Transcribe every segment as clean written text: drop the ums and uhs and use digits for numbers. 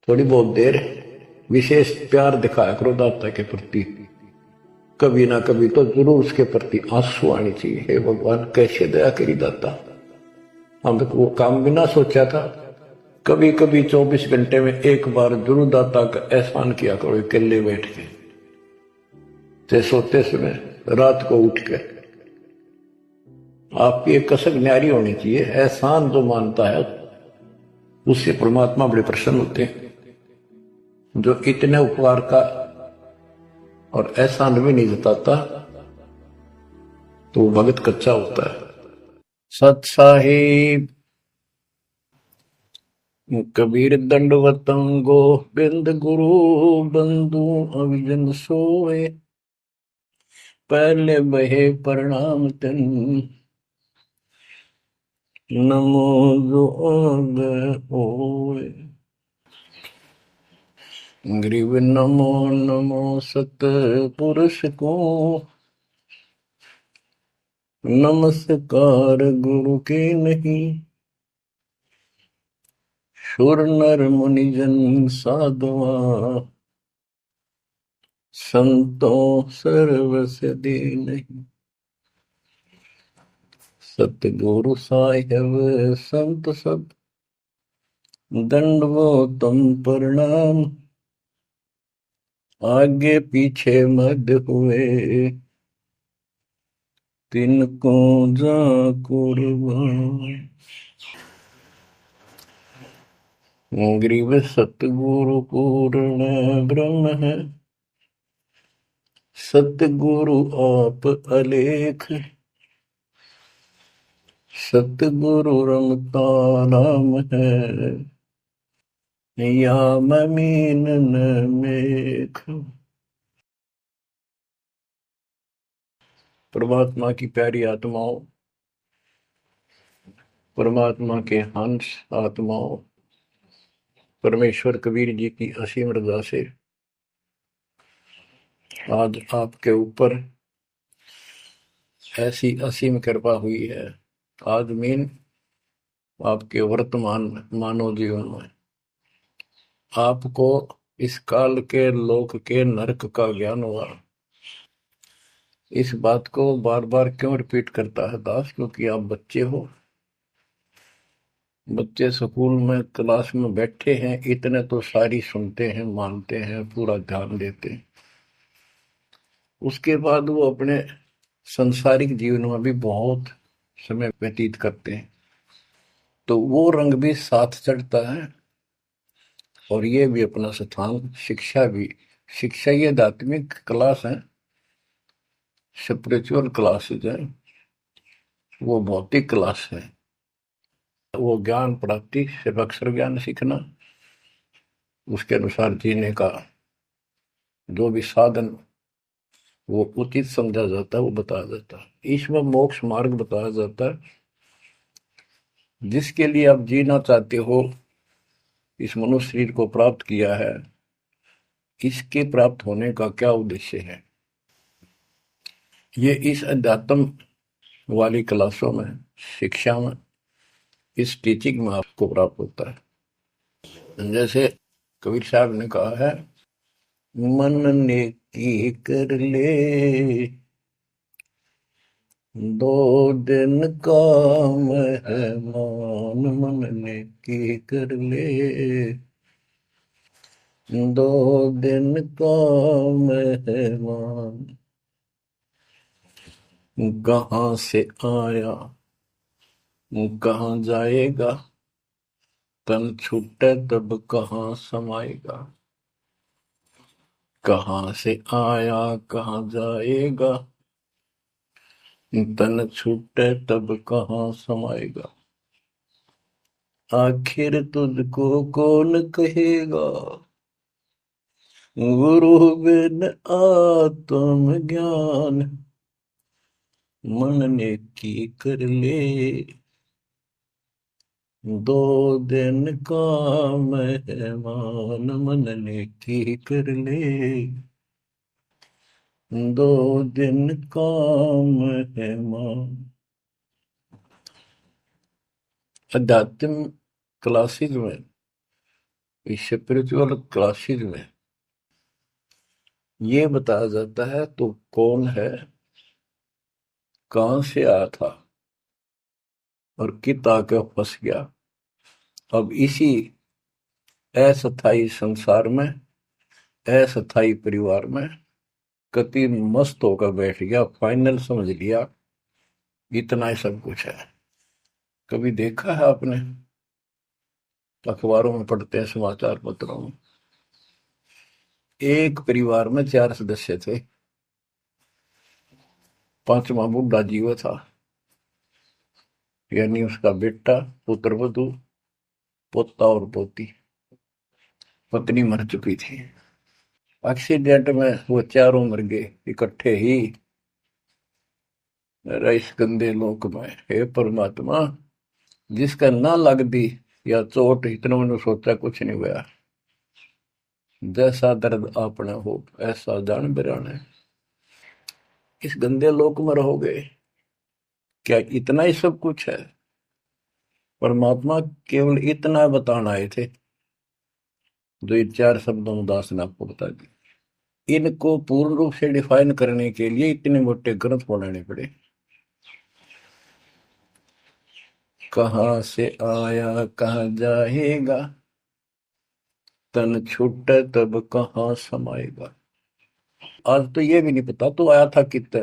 थोड़ी बहुत देर विशेष प्यार दिखाया करो दाता के प्रति। कभी ना कभी तो जरूर उसके प्रति आंसू आनी चाहिए। हे भगवान कैसे दया करी दाता, हम तो वो काम भी ना सोचा था। कभी कभी 24 घंटे में एक बार जरूर दाता का एहसान किया करो अकेले बैठ के, ते सोते समय रात को उठ के। आपकी एक कसक न्यारी होनी चाहिए। एहसान जो मानता है उससे परमात्मा बड़े प्रसन्न होते हैं। जो इतने उपकार का और एहसान भी नहीं जताता तो वो भगत कच्चा होता है। सत साहिब कबीर दंडवतम गोविंद गुरु बंधु अविजन सोए। पहले बहे प्रणाम तन नमो जोग होए। ग्रीव नमो नमो सत पुरुष को नमस्कार गुरु के नहीं। सुर नर मुनिजन साधुआ संतों सर्वस दे नहीं। सतगुरु साहिब संत सब दंडवतम प्रणाम। आगे पीछे मद हुए तिनको जा कुर्बान। ग्रीव सतगुरु पूर्ण ब्रह्म है, सतगुरु आप अलेख। सतगुरु रमता नाम है, या ममीन न मेख। परमात्मा की प्यारी आत्माओं, परमात्मा के हंस आत्माओं, परमेश्वर कबीर जी की असीम रजा से आज आपके ऊपर ऐसी असीम कृपा हुई है। आज मीन आपके वर्तमान मानव जीवन में आपको इस काल के लोक के नरक का ज्ञान हुआ। इस बात को बार बार क्यों रिपीट करता है दास? क्योंकि आप बच्चे हो। बच्चे स्कूल में क्लास में बैठे हैं, इतने तो सारी सुनते हैं, मानते हैं, पूरा ध्यान देते हैं। उसके बाद वो अपने संसारिक जीवन में भी बहुत समय व्यतीत करते हैं, तो वो रंग भी साथ चढ़ता है। और ये भी अपना स्थान, शिक्षा भी। शिक्षा ये आध्यात्मिक क्लास है, स्पिरिचुअल क्लासेज है, वो भौतिक क्लास है। वो ज्ञान प्राप्ति सिर्फ अक्षर ज्ञान सीखना, उसके अनुसार जीने का जो भी साधन वो उचित समझा जाता है वो बताया जाता है। इसमें मोक्ष मार्ग बताया जाता है, जिसके लिए आप जीना चाहते हो, इस मनुष्य शरीर को प्राप्त किया है, इसके प्राप्त होने का क्या उद्देश्य है। ये इस अध्यात्म वाली क्लासों में, शिक्षा में, इस टीचिंग में आपको प्राप्त होता है। जैसे कबीर साहब ने कहा है, मन ने की कर ले दो दिन का मेहमान। मन ने की कर ले दो दिन का मेहमान। कहाँ से आया कहाँ जाएगा, तन छूटे तब कहाँ समाएगा। कहाँ से आया कहाँ जाएगा, तन छूटे तब कहाँ समाएगा। आखिर तुझको कौन कहेगा, गुरु बिन आत्म ज्ञान। मन ने की कर ले दो दिन का मेहमान। मन ने की कर ले दो दिन का मेहमान। अध्यात्म क्लासेज में इस स्पिरिचुअल क्लासेस में ये बताया जाता है तो कौन है, कहां से आया था और कित आके फंस गया। अब इसी अस्थाई संसार में, अस्थाई परिवार में कति मस्त होकर बैठ गया, फाइनल समझ लिया इतना ही सब कुछ है। कभी देखा है आपने, अखबारों में पढ़ते हैं, समाचार पत्रों में, एक परिवार में 4 सदस्य थे, पांचवा बुढ़ा जीव था, यानी उसका बेटा, पुत्र वधु, पोता और पोती। पत्नी मर चुकी थी। एक्सीडेंट में वो चारों मर गए इकट्ठे ही। इस गंदे लोक में हे परमात्मा, जिसका ना लग दी या चोट, इतना मैंने सोचा कुछ नहीं हुआ। जैसा दर्द आपने हो ऐसा जान बिराने, इस गंदे लोक में रहोगे। क्या इतना ही सब कुछ है? परमात्मा केवल इतना बताना आए थे, जो ये 4 शब्दों में दास ने आपको बता दी। इनको पूर्ण रूप से डिफाइन करने के लिए इतने मोटे ग्रंथ बनाने पड़े। कहाँ से आया कहाँ जाएगा, तन छूटे तब कहाँ समाएगा। आज तो ये भी नहीं पता तो आया था कितना।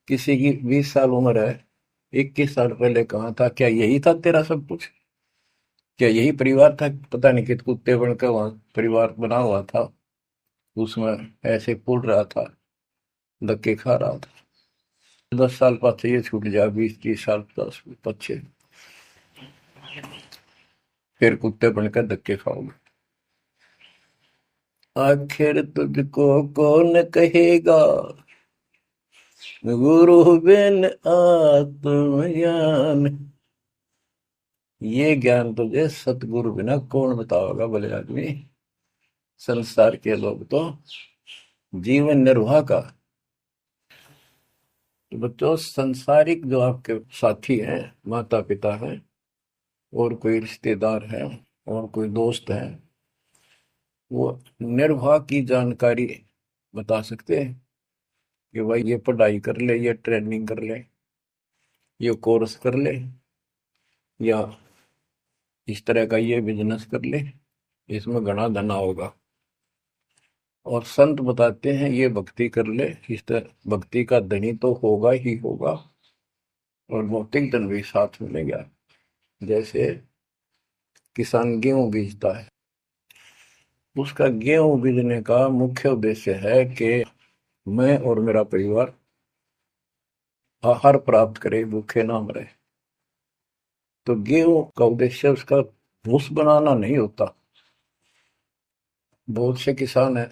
किसी की 20 साल उम्र है, 21 साल पहले कहाँ था? क्या यही था तेरा सब कुछ? क्या यही परिवार था? पता नहीं कित कुत्ते बनकर वहां परिवार बना हुआ था, उसमें ऐसे पुल रहा था, धक्के खा रहा था। 10 साल पाछे ये छूट जाए, 20 30 साल 10 पाछे फिर कुत्ते बनकर धक्के खाओगे। आखिर तुझको कौन कहेगा, गुरु बिन आत्मज्ञान। ये ज्ञान तुझे सतगुरु बिना कौन बताओगा भले आदमी। संसार के लोग तो जीवन निर्वाह का। तो बच्चों, संसारिक जो आपके साथी हैं, माता पिता हैं, और कोई रिश्तेदार हैं, और कोई दोस्त हैं, वो निर्वाह की जानकारी बता सकते हैं कि भाई ये पढ़ाई कर ले, ये ट्रेनिंग कर ले, ये कोर्स कर ले, या इस तरह का ये बिजनेस कर ले, इसमें घना धना होगा। और संत बताते हैं ये भक्ति कर ले, इस तरह भक्ति का धनी तो होगा ही होगा, और भौतिक धन भी साथ मिलेगा। जैसे किसान गेहूं बीजता है, उसका गेहूं बीजने का मुख्य उद्देश्य है कि मैं और मेरा परिवार आहार प्राप्त करे, भूखे ना मरे। तो गेहूं का उद्देश्य उसका भूस बनाना नहीं होता। बहुत से किसान हैं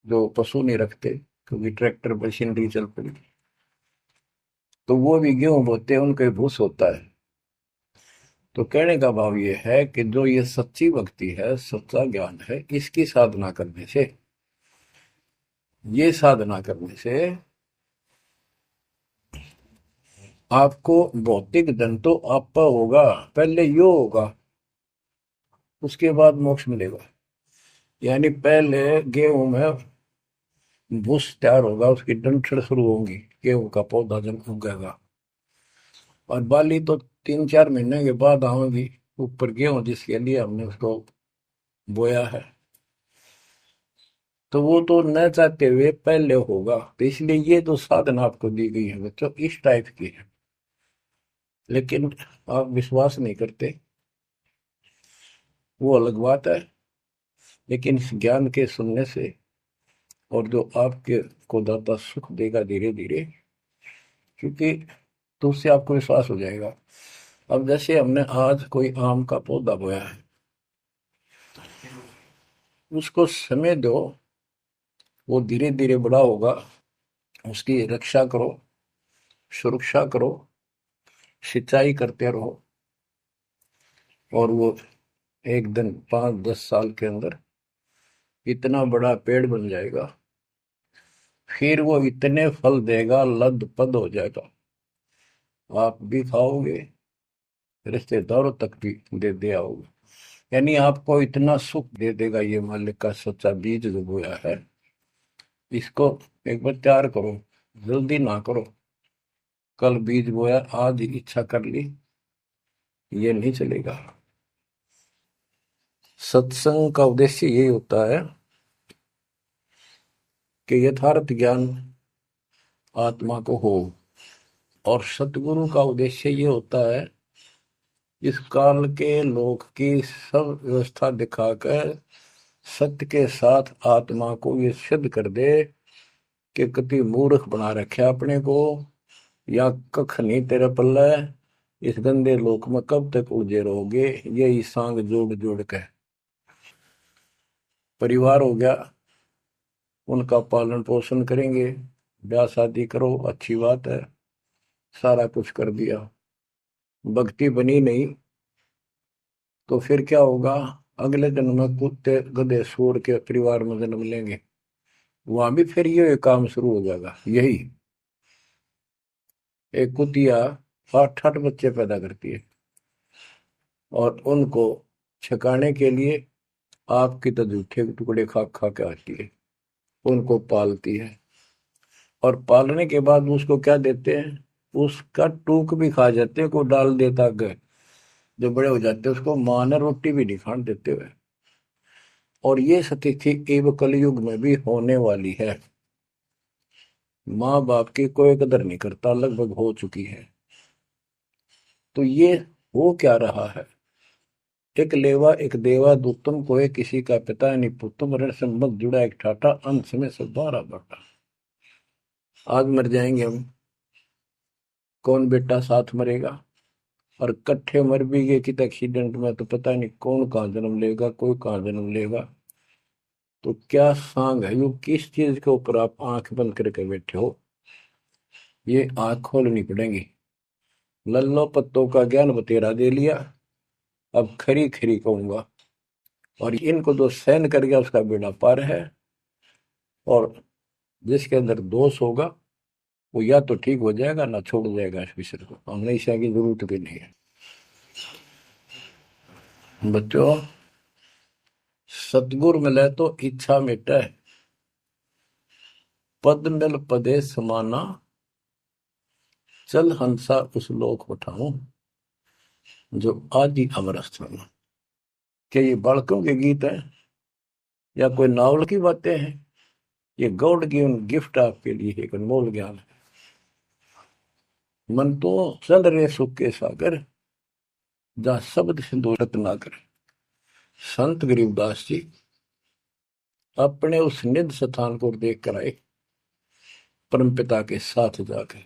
जो पशु नहीं रखते, क्योंकि ट्रैक्टर मशीनरी चल पड़ी, तो वो भी गेहूं बोते हैं, उनका भूस होता है। तो कहने का भाव ये है कि जो ये सच्ची भक्ति है, सच्चा ज्ञान है, इसकी साधना करने से, ये साधना करने से आपको भौतिक धन तो आपका होगा, पहले यो होगा, उसके बाद मोक्ष मिलेगा। यानी पहले गेहूं में भूस तैयार होगा, उसकी डंठल शुरू होगी, गेहूं का पौधा जब उगेगा, और बाली तो 3 4 महीने के बाद आएगी ऊपर, गेहूं जिसके लिए हमने उसको बोया है। तो वो तो न चाहते हुए पहले होगा। तो इसलिए ये जो साधना आपको दी गई है बच्चों, इस टाइप की है, लेकिन आप विश्वास नहीं करते, वो अलग बात है। लेकिन इस ज्ञान के सुनने से, और जो आपके को दाता सुख देगा धीरे धीरे, क्योंकि तो उससे आपको विश्वास हो जाएगा। अब जैसे हमने आज कोई आम का पौधा बोया है, उसको समय दो, वो धीरे धीरे बड़ा होगा, उसकी रक्षा करो, सुरक्षा करो, सिंचाई करते रहो, और वो एक दिन 5 10 साल के अंदर इतना बड़ा पेड़ बन जाएगा। फिर वो इतने फल देगा, लद पद हो जाएगा, आप भी खाओगे, रिश्तेदारों तक भी दे दे आओगे। यानी आपको इतना सुख दे देगा ये मालिक का सच्चा बीज जो बोया है, इसको एक बार तैयार करो, जल्दी ना करो। कल बीज बोया, आज इच्छा कर ली, ये नहीं चलेगा। सत्संग का उद्देश्य यही होता है कि यथार्थ ज्ञान आत्मा को हो, और सतगुरु का उद्देश्य ये होता है इस काल के लोक की सब व्यवस्था दिखाकर सत्य के साथ आत्मा को ये सिद्ध कर दे कि कति मूर्ख बना रखे अपने को, या कख नहीं तेरे पल्ले, इस गंदे लोक में कब तक उलझे रहोगे। यही सांग जोड़ जोड़ के परिवार हो गया, उनका पालन पोषण करेंगे, ब्याह शादी करो, अच्छी बात है, सारा कुछ कर दिया, भक्ति बनी नहीं तो फिर क्या होगा। अगले जन्म में कुत्ते गधे सूर के परिवार में जन्म लेंगे, वहां भी फिर ये काम शुरू हो जाएगा। यही एक कुतिया 8-8 बच्चे पैदा करती है, और उनको छकाने के लिए आपकी तो जूठे टुकड़े खा खा के आती है, उनको पालती है, और पालने के बाद उसको क्या देते हैं, उसका टूक भी खा जाते हैं, को डाल देता है। जो बड़े हो जाते हैं उसको मां ने रोटी भी नहीं खाने देते हुए। और ये स्थिति एवं कलयुग में भी होने वाली है। माँ बाप की कोई कदर नहीं करता, लगभग हो चुकी है। तो ये हो क्या रहा है, एक लेवा एक देवा दूतम कोई किसी का पिता नहीं पुतम, ऋण संबंध जुड़ा एक ठाटा, अंत में सब बारा बाटा। आज मर जाएंगे हम, कौन बेटा साथ मरेगा, और कट्ठे मर भी गए कित एक्सीडेंट में तो पता नहीं कौन कहाँ जन्म लेगा, कोई कहाँ जन्म लेगा। तो क्या सांग है, यो किस चीज के ऊपर आप आंख बंद करके बैठे हो, ये आंख खोलनी पड़ेगी। लल्लो पत्तों का ज्ञान बतेरा दे लिया, अब खरी खरी कहूंगा, और इनको जो सहन कर गया उसका बेड़ा पार है। और जिसके अंदर दोष होगा वो या तो ठीक हो जाएगा ना छोड़ जाएगा इस विषय को, हमेशा की जरूरत भी नहीं है। बच्चों, सतगुर मिले तो इच्छा मिटे, पद मिल पदे समाना, चल हंसा उस लोक उठाऊं, जो आदि अमर स्थान। क्या ये बालकों के गीत है या कोई नावल की बातें हैं? ये गॉड गिवन गिफ्ट आपके लिए एक अनमोल ज्ञान है। मन तो चल रहे सुख के सागर, जहां शब्द सिंधु रत्नाकर। संत गरीबदास जी अपने उस निध स्थान को देख कर आए, परमपिता के साथ जाकर,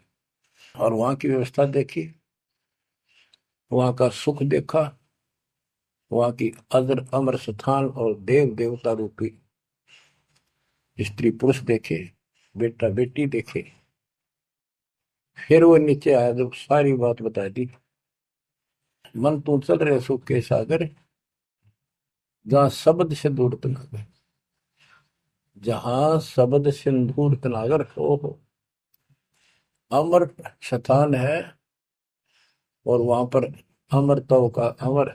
और वहां की व्यवस्था देखी, वहां का सुख देखा, वहां की अजर अमर स्थान और देव देवता रूपी स्त्री पुरुष देखे, बेटा बेटी देखे। फिर वो नीचे आया, जब सारी बात बता दी, मन तू चल रहे सुख के सागर, जहां शब्द से दूर तनागर, जहां शब्द सिंदूर तनागर हो, अमर स्थान है, और वहां पर अमरताओं का अमर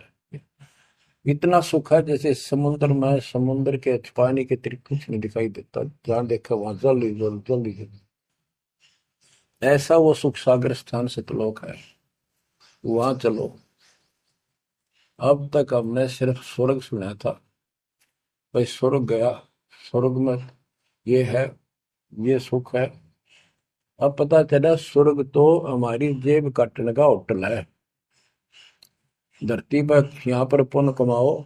इतना सुख है जैसे समुद्र में, समुद्र के पानी के अतिरिक्त कुछ नहीं दिखाई देता, जहां देखा वहां जल ही जल, जल ही जल। ऐसा वो सुख सागर स्थान सतलोक है, वहां चलो। अब तक हमने सिर्फ स्वर्ग सुना था, भाई स्वर्ग गया, स्वर्ग में ये है, ये सुख है। अब पता चला स्वर्ग तो हमारी जेब काटने का होटल है। धरती पर यहाँ पर पुण्य कमाओ,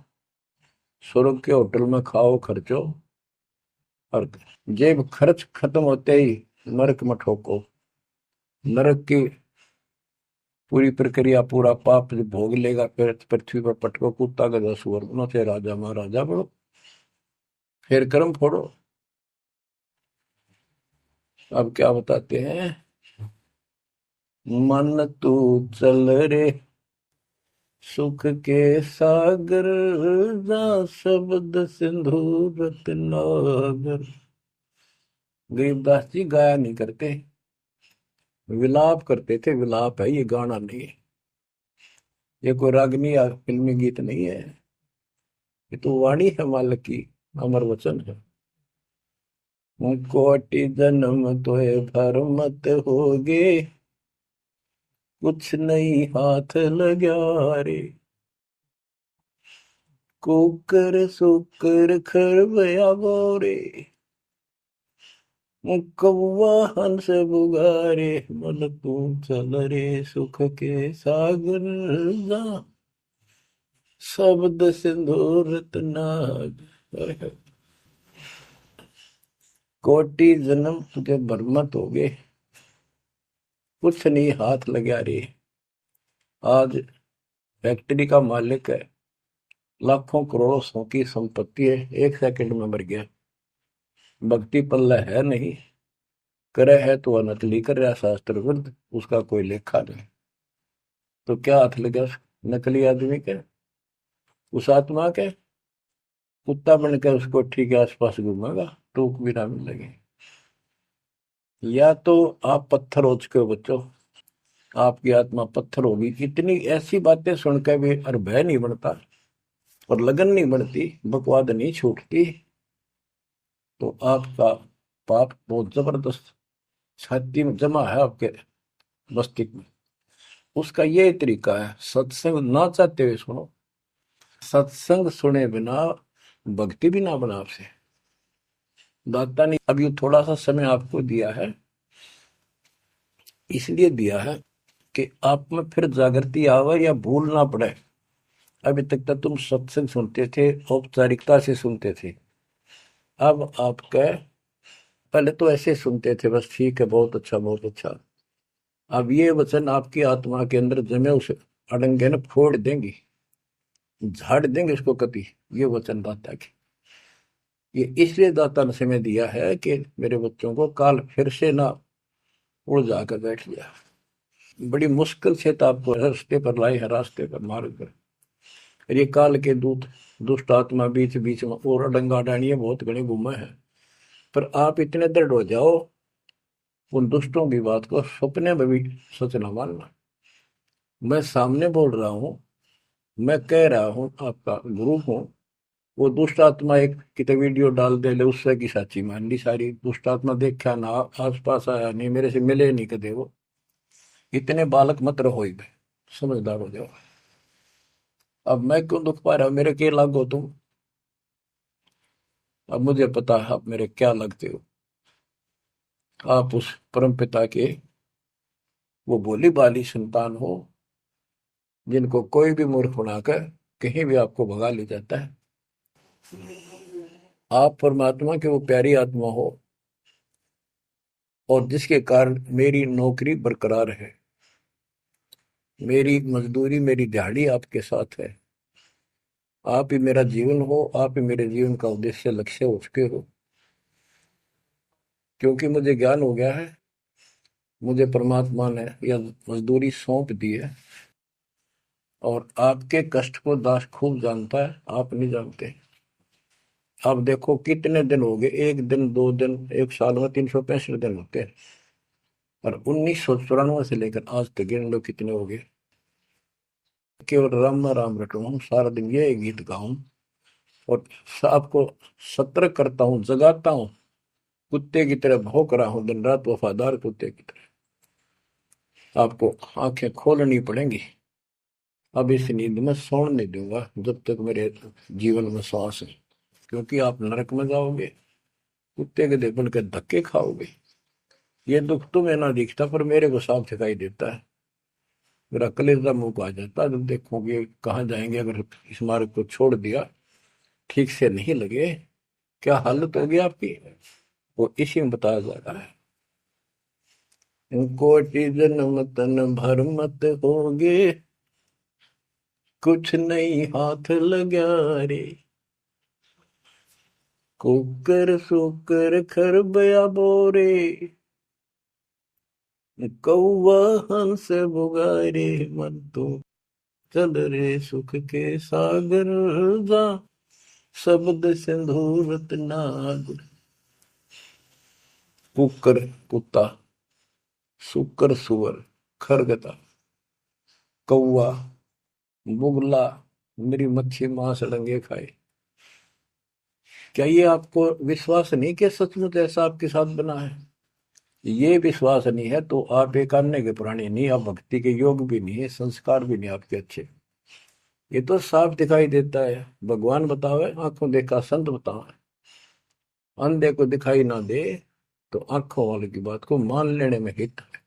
स्वर्ग के होटल में खाओ खर्चो, और जेब खर्च खत्म होते ही नरक में ठोको। नरक की पूरी प्रक्रिया, पूरा पाप जो भोग लेगा, फिर पृथ्वी पर पटको, कुत्ता गधा सुअर बनो, से राजा महाराजा बनो, फिर कर्म फोड़ो। अब क्या बताते हैं, मन तू चल रे सुख के सागर, जा शब्द सिंधु रत्नागर। गरीबदास जी गाया नहीं करते, विलाप करते थे। विलाप है, ये गाना नहीं है, ये कोई रागनी या फिल्मी गीत नहीं है। ये तो वाणी है मालिक की, अमर वचन है। कोटि जन्म तोय भर मत होगे, कुछ नहीं हाथ लगा रे। कुकर सुकर खरबया बोरे, कौवा हंस बुगारे, मन तू चल रे सुख के सागर जा, शब्द सिंदूर नाग। कोटि जन्म तुझे बरमत हो गए, कुछ नहीं हाथ लगा रे। आज फैक्ट्री का मालिक है, लाखों करोड़ों सौ की संपत्ति है, एक सेकंड में मर गया। भक्ति पल्ला है नहीं, करे है तो वह नकली कर रहा शास्त्र विरुद्ध, उसका कोई लेखा नहीं। तो क्या हाथ लगा नकली आदमी के, उस आत्मा के? कुत्ता बन के उसको ठीक है आसपास घूमेगा, टूक भी ना मिलेगी। या तो आप पत्थर हो चुके हो बच्चों, आपकी आत्मा पत्थर होगी। इतनी ऐसी बातें सुनकर भी और भय नहीं बनता और लगन नहीं बढ़ती, बकवाद नहीं छूटती, तो आपका पाप बहुत जबरदस्त छाती में जमा है आपके मस्तिष्क में। उसका ये तरीका है, सत्संग ना चाहते हुए सुनो, सत्संग सुने बिना भक्ति भी ना बना आपसे। दाता ने अब ये थोड़ा सा समय आपको दिया है, इसलिए दिया है कि आप में फिर जागृति आवे या भूल ना पड़े। अभी तक तो तुम सत्संग सुनते थे, औपचारिकता से सुनते थे। अब आपका, पहले तो ऐसे सुनते थे बस, ठीक है बहुत अच्छा बहुत अच्छा। अब ये वचन आपकी आत्मा के अंदर जमे, उस अड़ंगे ने फोड़ देंगी, झाड़ देंगे उसको कभी। ये वचन दाता की, ये इसलिए दाता ने समय दिया है कि मेरे बच्चों को काल फिर से ना उड़ जाकर बैठ गया। बड़ी मुश्किल से तो आपको रास्ते पर लाए हैं, रास्ते पर मार्ग पर। और ये काल के दूत दुष्ट आत्मा बीच बीच में और अडंगा डाणिए बहुत घने घूमे हैं, पर आप इतने दृढ़ हो जाओ, उन दुष्टों की बात को सपने में भी सच न मानना। मैं सामने बोल रहा हूँ, मैं कह रहा हूँ, आपका गुरु हूँ। वो दुष्ट आत्मा एक कितने वीडियो डाल दे ले, उससे की साची मान ली सारी। दुष्ट आत्मा देखा ना, आस पास आया नहीं, मेरे से मिले नहीं कदे वो। इतने बालक मत रहो ही बे, समझदार हो जाओ। अब मैं क्यों दुख पा रहा हूं, मेरे के लागो तुम? अब मुझे पता है आप मेरे क्या लगते हो। आप उस परम पिता के वो भोली भाली संतान हो, जिनको कोई भी मूर्ख बनाकर कहीं भी आपको भगा ले जाता है। आप परमात्मा के वो प्यारी आत्मा हो, और जिसके कारण मेरी नौकरी बरकरार है, मेरी मजदूरी मेरी दिहाड़ी आपके साथ है। आप ही मेरा जीवन हो, आप ही मेरे जीवन का उद्देश्य लक्ष्य हो चुके हो। क्योंकि मुझे ज्ञान हो गया है, मुझे परमात्मा ने यह मजदूरी सौंप दी है, और आपके कष्ट को दास खूब जानता है, आप नहीं जानते। आप देखो कितने दिन हो गए, एक दिन दो दिन, एक साल में 365 दिन होते हैं, और 1994 से लेकर आज तक गिन लो कितने हो गए। केवल राम राम रटूं हूं, सारा दिन ये गीत गाऊं, और आपको सतर्क करता हूं, जगाता हूं। कुत्ते की तरह भौंक रहा हूं दिन रात, वफादार कुत्ते की तरह। आपको आंखें खोलनी पड़ेंगी। अब इस नींद में सोने नहीं दूंगा जब तक मेरे जीवन में सांस है, क्योंकि आप नरक में जाओगे, कुत्ते के बन के धक्के खाओगे। ये दुख तुम्हें ना दिखता, पर मेरे को साफ दिखाई देता है। मेरा कलेजा मुंह को आ जाता है जब देखोगे कहाँ जाएंगे अगर इस मार्ग को छोड़ दिया, ठीक से नहीं लगे, क्या हालत होगी आपकी, वो इसी में बताया जा रहा है। कोटि जन्म तन भर मत होगे, कुछ नहीं हाथ लगा रे। कुकर सुकर खरबया बोरे, कौवा हंस बुगारे, मन तो चल रे सुख के सागर जा, शब्द सिंधूरत नाग। कुकर कुत्ता, सुकर सुअर, खरगता, कौवा, बुगला, मेरी मच्छी मांस डंगे खाए। क्या ये आपको विश्वास नहीं कि सचमुच ऐसा आपके साथ बना है? ये विश्वास नहीं है तो आप एक अन्य के प्राणी नहीं, आप भक्ति के योग भी नहीं है, संस्कार भी नहीं आपके अच्छे। ये तो साफ दिखाई देता है। भगवान बतावे, आंखों देखा संत बतावे। अंधे को दिखाई ना दे तो आंखों वाले की बात को मान लेने में हित है।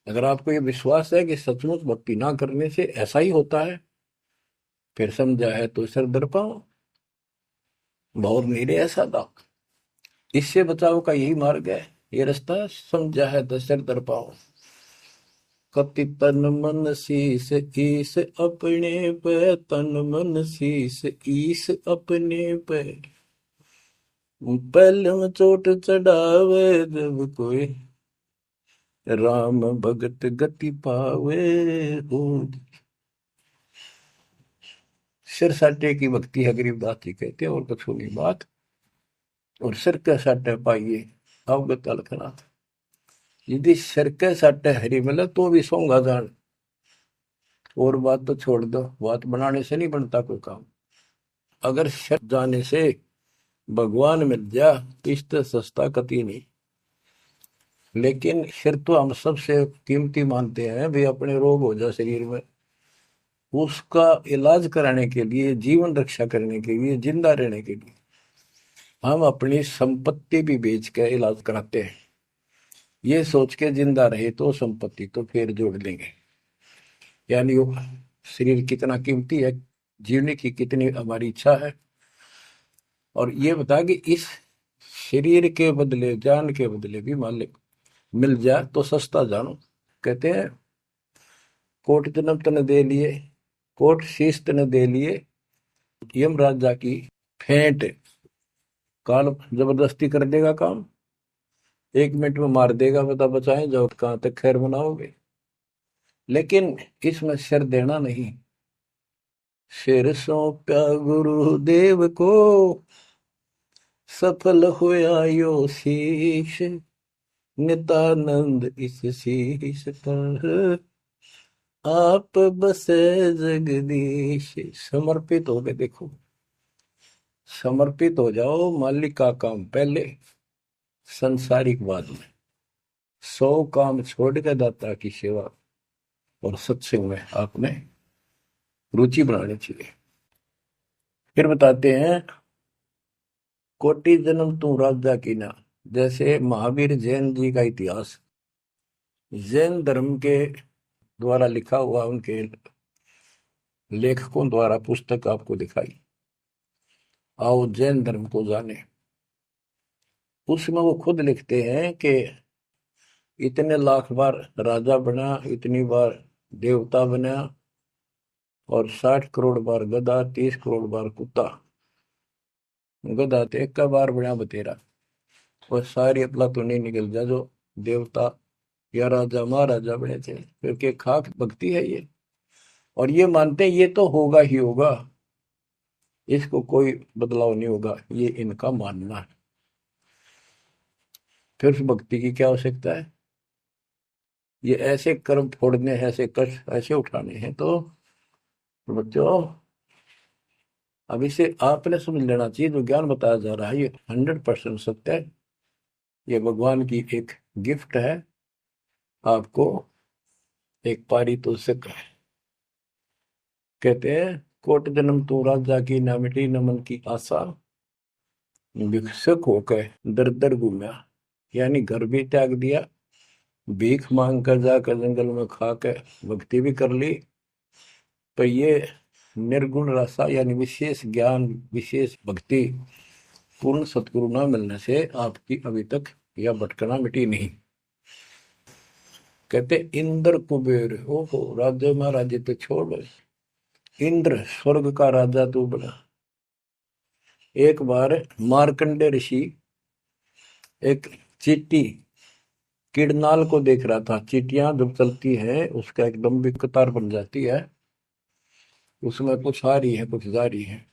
अगर आपको ये विश्वास है कि सचमुच भक्ति ना करने से ऐसा ही होता है, फिर समझा है तो सिर दर पाओ, बहुत मेरे ऐसा था। इससे बचाव का यही मार्ग है, ये रास्ता समझा है तो सिर दर पाओ। कति तन मन शीस ईस अपने पे, तन मन शीस ईस अपने पे। पहले में चोट चढ़ावे जब कोई, राम भगत गति पावे हो। सिर साटे की भक्ति है, गरीबदास जी कहते हैं, और कुछ नहीं बात। और सिर के साटे पाइए अवगत अलखनाथ। यदि सिर के साटे हरी मिले तो भी सोंगा जान, और बात तो छोड़ दो, बात बनाने से नहीं बनता कोई काम। अगर सिर जाने से भगवान मिल जा इससे सस्ता कति नहीं। लेकिन सिर तो हम सबसे कीमती मानते हैं, भी अपने रोग हो जाए शरीर में, उसका इलाज कराने के लिए, जीवन रक्षा करने के लिए, जिंदा रहने के लिए हम अपनी संपत्ति भी बेच के इलाज कराते हैं। ये सोच के जिंदा रहे तो संपत्ति तो फिर जोड़ लेंगे। यानी वो शरीर कितना कीमती है, जीने की कितनी हमारी इच्छा है। और ये बता कि इस शरीर के बदले, जान के बदले भी मालिक मिल जाए तो सस्ता जानो। कहते हैं कोट जन्म तन दे लिए, कोट शीश तन दे लिए, यम राजा की फेंट। काल जबरदस्ती कर देगा काम, 1 मिनट में मार देगा, बता बचाएं जाओ कहां तक खैर बनाओगे। लेकिन इसमें सिर देना नहीं। सिर सौंप्या गुरुदेव को, सफल हुआ यो शीश। नितानंद इस शीश पर आप बसे जगदीश। समर्पित हो गए, देखो समर्पित हो जाओ। मालिक का काम पहले, संसारिक बाद में। 100 काम छोड़ के दाता की सेवा और सत्संग में आपने रुचि बनानी चाहिए। फिर बताते हैं कोटि जन्म तू राजा की ना। जैसे महावीर जैन जी का इतिहास जैन धर्म के द्वारा लिखा हुआ, उनके लेखकों द्वारा पुस्तक आपको दिखाई। आओ जैन धर्म को जाने। उसमें वो खुद लिखते हैं कि इतने लाख बार राजा बना, इतनी बार देवता बना, और 60 करोड़ बार गधा, 30 करोड़ बार कुत्ता। गधा तो एक का बार बना बतेरा, और सारी अपला तो नहीं निकल जा जो देवता या राजा महाराजा बने थे। फिर के खाक भक्ति है ये। और ये मानते ये तो होगा ही होगा, इसको कोई बदलाव नहीं होगा, ये इनका मानना है। फिर उस भक्ति की क्या आवश्यकता है? ये ऐसे कर्म फोड़ने हैं, ऐसे कष्ट ऐसे उठाने हैं, तो बच्चों अब इसे आपने समझ लेना चाहिए। जो ज्ञान बताया जा रहा है ये 100% सत्य है। ये भगवान की एक गिफ्ट है आपको, एक पारितोषिक है। कहते हैं कोट जन्म तू राजा की, ना मिटी नमन की आशा। भिक्षुक होकर दर दर घूमया, यानी घर भी त्याग दिया, भीख मांग कर जाकर जंगल में खा कर भक्ति भी कर ली। तो ये निर्गुण रसा यानी विशेष ज्ञान, विशेष भक्ति, पूर्ण सतगुरु न मिलने से आपकी अभी तक यह भटकना मिटी नहीं। कहते इंद्र कुबेर, ओहो राज्य महाराजे तो छोड़, इंद्र स्वर्ग का राजा तू बना। एक बार मार्कंडे ऋषि एक चींटी किड़नाल को देख रहा था। चींटियां जब चलती है उसका एक लंबी कतार बन जाती है, उसमें कुछ आ रही है कुछ जा रही है।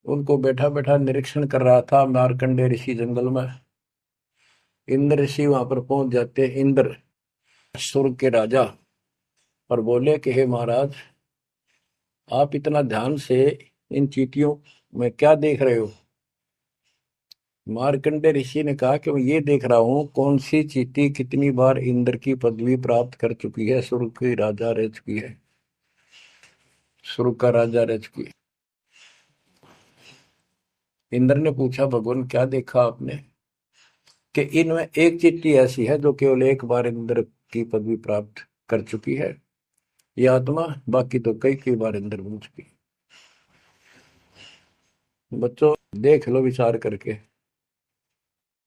उनको बैठा बैठा निरीक्षण कर रहा था मार्कंडे ऋषि जंगल में। इंद्र ऋषि वहां पर पहुंच जाते, इंद्र स्वर्ग के राजा, और बोले कि हे महाराज, आप इतना ध्यान से इन चींटियों मैं क्या देख रहे हो? मार्कंडे ऋषि ने कहा कि मैं ये देख रहा हूँ कौन सी चींटी कितनी बार इंद्र की पदवी प्राप्त कर चुकी है, स्वर्ग की राजा रह चुकी है, स्वर्ग का राजा रह चुकी है। इंद्र ने पूछा भगवान क्या देखा आपने? कि इनमें एक चींटी ऐसी है जो केवल एक बार इंद्र की पदवी प्राप्त कर चुकी है, ये आत्मा, बाकी तो कई कई बार इंद्र बन चुकी है। बच्चों देख लो विचार करके,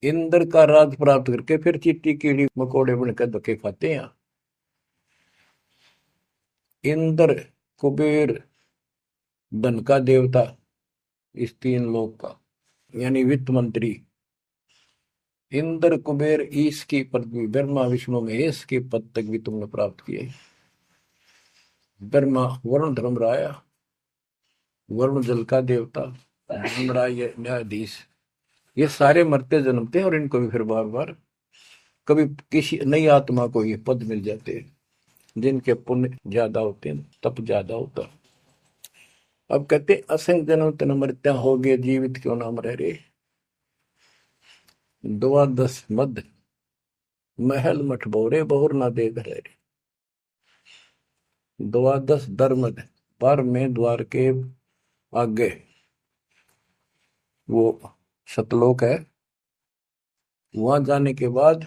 इंद्र का राज प्राप्त करके फिर चींटी कीड़ी मकोड़े बनकर धक्के खाते हैं। इंद्र, कुबेर, धन का देवता, इस तीन लोक का, यानी वित्त मंत्री, इंद्र कुबेर ईश की पदवी, ब्रह्मा विष्णु महेश के पद तक भी तुमने प्राप्त किए। ब्रह्मा वरुण धर्मराया, वरुण जल का देवता, धर्मराय न्यायाधीश, ये सारे मरते जन्मते हैं और इनको भी फिर बार बार कभी किसी नई आत्मा को ये पद मिल जाते हैं जिनके पुण्य ज्यादा होते हैं, तप ज्यादा होता है। अब कहते असंग जन्म तन मृत्या हो गए, जीवित क्यों नाम रह रे। द्वादश मद महल मठ बोरे, बहुर ना दे घर रे। द्वादश दरमद, पर में द्वार के आगे वो सतलोक है, वहां जाने के बाद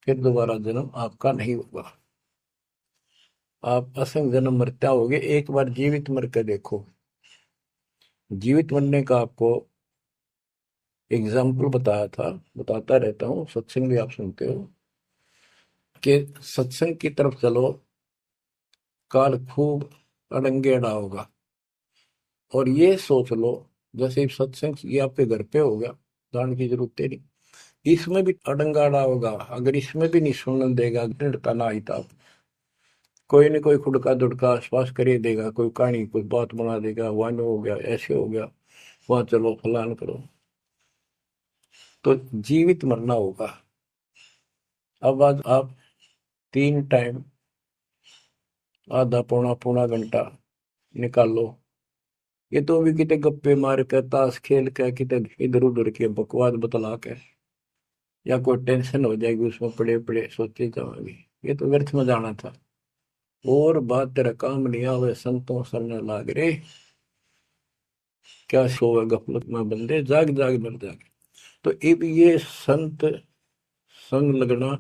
फिर दोबारा जन्म आपका नहीं होगा। आप असंग जन्म मरता होगे, एक बार जीवित मर के देखो। जीवित मरने का आपको एग्जाम्पल बताया था, बताता रहता हूँ, सत्संग भी आप सुनते हो, कि सत्संग की तरफ चलो, काल खूब अड़ंगेड़ा होगा। और ये सोच लो जैसे सत्संग ये आपके घर पे हो गया, जान की जरूरत नहीं, इसमें भी अड़ंगाड़ा होगा। अगर इसमें भी नहीं सुनने देगा, दृढ़ता ना आई था, कोई न कोई खुड़का दुड़का आसपास कर ही देगा, कोई कहानी कोई बात बना देगा, वहां हो गया, ऐसे हो गया, वहां चलो फलान करो, तो जीवित मरना होगा। अब आज आप 3 टाइम आधा पौना पौना घंटा निकालो, ये तो भी कितने गप्पे मार कर, ताश खेल कर, कितने इधर उधर के बकवास बतला के, या कोई टेंशन हो जाएगी उसमें पड़े पड़े सोचे जाओगे, ये तो व्यर्थ में जाना था। और बात तेरा काम नहीं आवे, संतों सरने लाग रे, क्या सोवे गफलत में बंदे, जाग जाग मर जाग। तो अब ये संत संग लगना,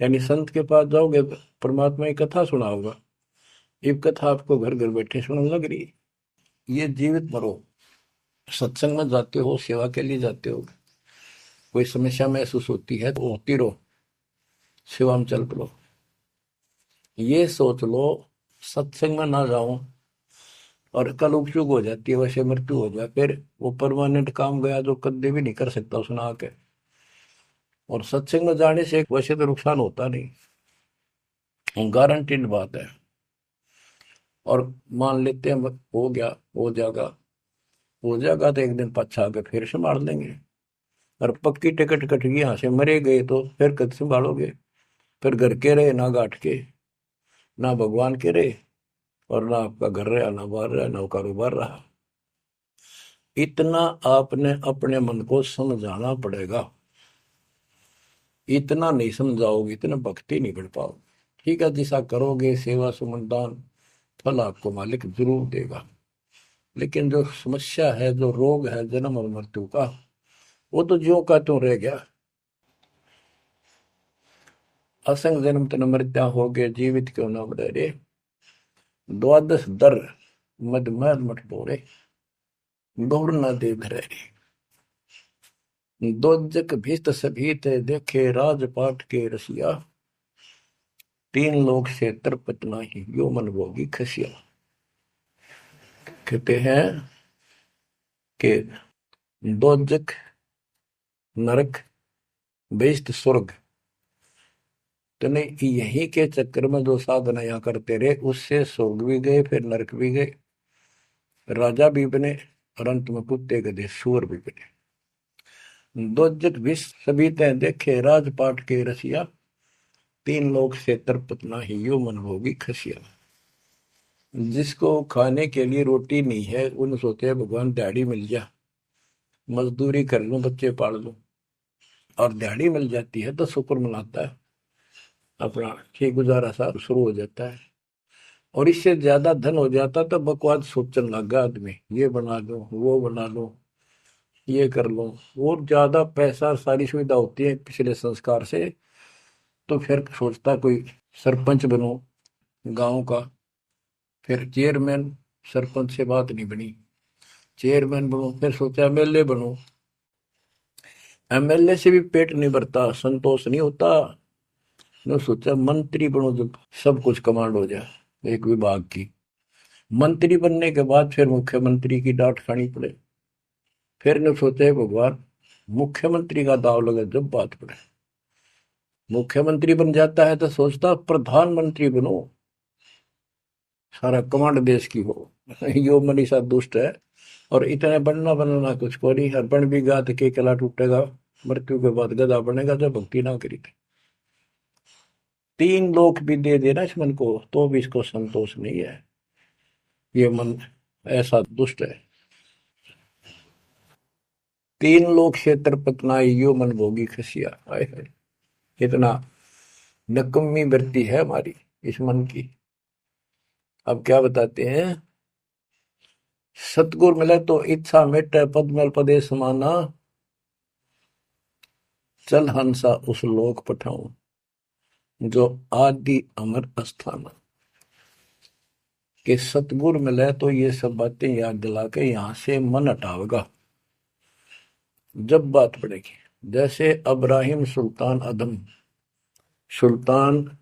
यानी संत के पास जाओगे, परमात्मा की कथा सुना होगा, ये कथा आपको घर घर बैठे सुनने लग रही। ये जीवित मरो, सत्संग में जाते हो, सेवा के लिए जाते हो, कोई समस्या महसूस होती है तो होती रहो, सेवा में चल पड़ो। ये सोच लो सत्संग में ना जाऊं और कल उपचुक हो जाती है, वैसे मृत्यु हो जाए, फिर वो परमानेंट काम गया जो कभी भी नहीं कर सकता सुना के। और सत्संग में जाने से वैसे तो नुकसान होता नहीं, गारंटीड बात है। और मान लेते हैं हो गया, हो जाएगा तो एक दिन पाछा आके फिर संभाल लेंगे। और पक्की टिकट कट गई, यहाँ से मरे गए तो फिर कद संभालोगे? फिर घर के रहे ना घाट के, ना भगवान के रहे, और ना आपका घर रहा, ना बाहर रहा, ना कारोबार रहा। इतना आपने अपने मन को समझाना पड़ेगा, इतना नहीं समझाओगे, इतना भक्ति नहीं कर पाओगे। ठीक है, जैसा करोगे सेवा सुमन दान, फल आपको मालिक जरूर देगा। लेकिन जो समस्या है, जो रोग है जन्म और मृत्यु का, वो तो ज्यों का त्यों रह गया। असंग जन्म तन मृत्या हो गए, जीवित क्यों न मरे रे। द्वादश दर मद महल मठ बोरे, दौड़ न दे घरे रे। दोजक भीत सभीत देखे, राजपाट के रसिया, तीन लोग से तरपत नाही, यो मन भोगी खसिया। कहते हैं कि दोजक नरक, बेस्ट स्वर्ग, तो नहीं, यही के चक्कर में जो साधना यहाँ करते रहे, उससे स्वर्ग भी गए, फिर नरक भी गए, राजा भी बने, और अंत में कुत्ते गधे सूअर भी बने। दोजक विष सभी तय देखे, राजपाट के रसिया, तीन लोग से तरपत नाही, यो मन भोगी खसिया। जिसको खाने के लिए रोटी नहीं है उन सोचते हैं भगवान दिहाड़ी मिल जा, मजदूरी कर लूं, बच्चे पाल लूं, और दिहाड़ी मिल जाती है तो शुक्र मनाता है, अपना ठीक गुजारा सा शुरू हो जाता है। और इससे ज्यादा धन हो जाता तो बकवास सोचने लगा आदमी, ये बना लो, वो बना लो, ये कर लो। और ज्यादा पैसा सारी सुविधा होती है पिछले संस्कार से, तो फिर सोचता कोई सरपंच बनो गांव का, फिर चेयरमैन, सरपंच से बात नहीं बनी, चेयरमैन बनो, फिर सोचा एमएलए बनो, एमएलए से भी पेट नहीं भरता, संतोष नहीं होता, ने सोचा मंत्री बनो, जब सब कुछ कमांड हो जाए एक विभाग की। मंत्री बनने के बाद फिर मुख्यमंत्री की डांट खानी पड़े, फिर ने सोचा भगवान मुख्यमंत्री का दाव लगे जब बात पड़े। मुख्यमंत्री बन जाता है तो सोचता प्रधानमंत्री बनो, सारा कमांड देश की हो। यो मनीषा दुष्ट है, और इतने बनना बनना कुछ को नहीं, हर बन भी गा तो के कला टूटेगा, मृत्यु के बाद गधा बनेगा जब भक्ति ना करी थी। 3 लोक भी दे देना इस मन को तो भी इसको संतोष नहीं है, ये मन ऐसा दुष्ट है। 3 लोक क्षेत्र पतनाई यो मन भोगी खसिया, हाय हाय, इतना नकम्मी वृत्ति है हमारी इस मन की। अब क्या बताते हैं, सतगुर मिले तो इच्छा मिटे, पद मल पदे समाना, चल हंसा उस लोक पठाऊं, जो आदि अमर अस्थान। कि सतगुर मिले तो ये सब बातें याद दिला के यहां से मन हटावेगा जब बात पड़ेगी। जैसे अब्राहिम सुल्तान अदम, सुल्तान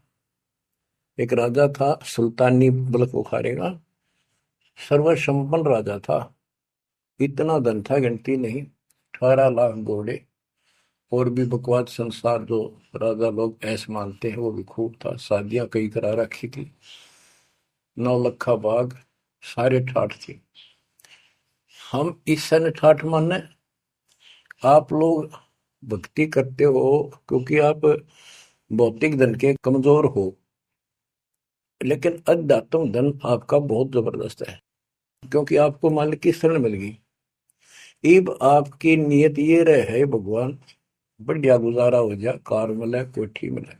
एक राजा था, सुल्तानी मुल्क बुखारेगा, सर्वसंपन्न राजा था, इतना धन था गिनती नहीं, 18 लाख घोड़े, और भी बकवास संसार जो राजा लोग ऐसे मानते हैं वो भी खूब था, शादियां कई करा रखी थी, 9 लखा बाग, सारे ठाठ थी। हम इस सन ठाठ माने, आप लोग भक्ति करते हो क्योंकि आप भौतिक धन के कमजोर हो, लेकिन अध्यात्म धन आपका बहुत जबरदस्त है, क्योंकि आपको मालिक की शरण मिल गई। इब आपकी नीयत ये रहे भगवान बढ़िया गुजारा हो जाए, कार मिले, कोठी मिले।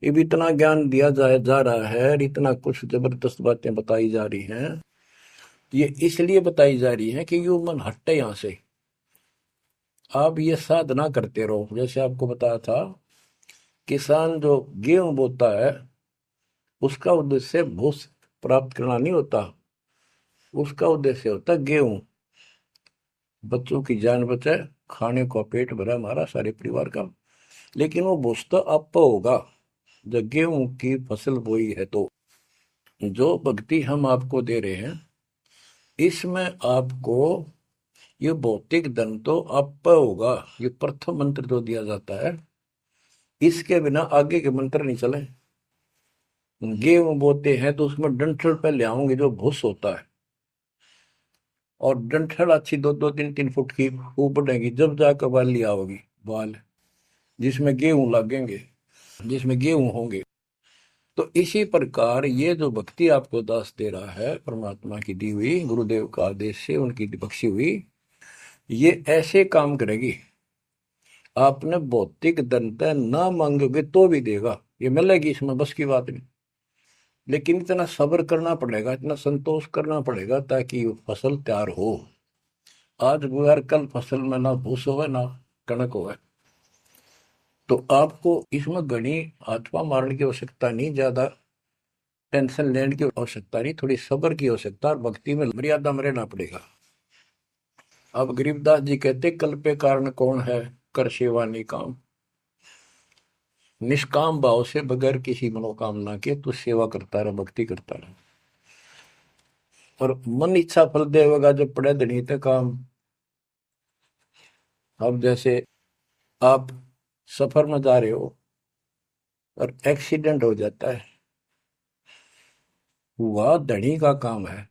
इब इतना ज्ञान दिया जा रहा है और इतना कुछ जबरदस्त बातें बताई जा रही हैं, ये इसलिए बताई जा रही है कि यू मन हटे यहां से। आप ये साधना करते रहो, जैसे आपको बताया था, किसान जो गेहूं बोता है उसका उद्देश्य भूस प्राप्त करना नहीं होता, उसका उद्देश्य होता गेहूं, बच्चों की जान बचे, खाने को पेट भरा हमारा सारे परिवार का। लेकिन वो भूस तो आप होगा जब गेहूं की फसल बोई है। तो जो भक्ति हम आपको दे रहे हैं इसमें आपको ये भौतिक धन तो आप होगा, ये प्रथम मंत्र जो दिया जाता है, इसके बिना आगे के मंत्र नहीं चले। गेहूं बोते हैं तो उसमें डंठल पहले आओगे जो भूस होता है, और डंठल अच्छी 2-2, 3-3 फुट की खूब बढ़ेगी, जब जाकर बाली आओगी, बाल जिसमें गेहूं लगेंगे, जिसमें गेहूं होंगे। तो इसी प्रकार ये जो भक्ति आपको दास दे रहा है, परमात्मा की दी हुई, गुरुदेव का आदेश से उनकी बख्शी हुई, ये ऐसे काम करेगी, आपने भौतिक धनता ना मांगोगे तो भी देगा, ये मिलेगी, इसमें बस की बात नहीं। लेकिन इतना सब्र करना पड़ेगा, इतना संतोष करना पड़ेगा ताकि फसल तैयार हो। आज गुआर कल फसल में ना भूस हो ना कणक हो, तो आपको इसमें घनी आत्मा मारने की आवश्यकता नहीं, ज्यादा टेंशन लेने की आवश्यकता नहीं, थोड़ी सब्र की आवश्यकता, और भक्ति में मर्यादा में रहना पड़ेगा। अब गरीबदास जी कहते कल पे कारण कौन है, कर सेवा निकाम, निष्काम भाव से बगैर किसी मनोकामना के तू सेवा करता रहे, भक्ति करता रहे, और मन इच्छा फल देगा जब पड़े धनी तक काम। अब जैसे आप सफर में जा रहे हो और एक्सीडेंट हो जाता है, वह धनी का काम है,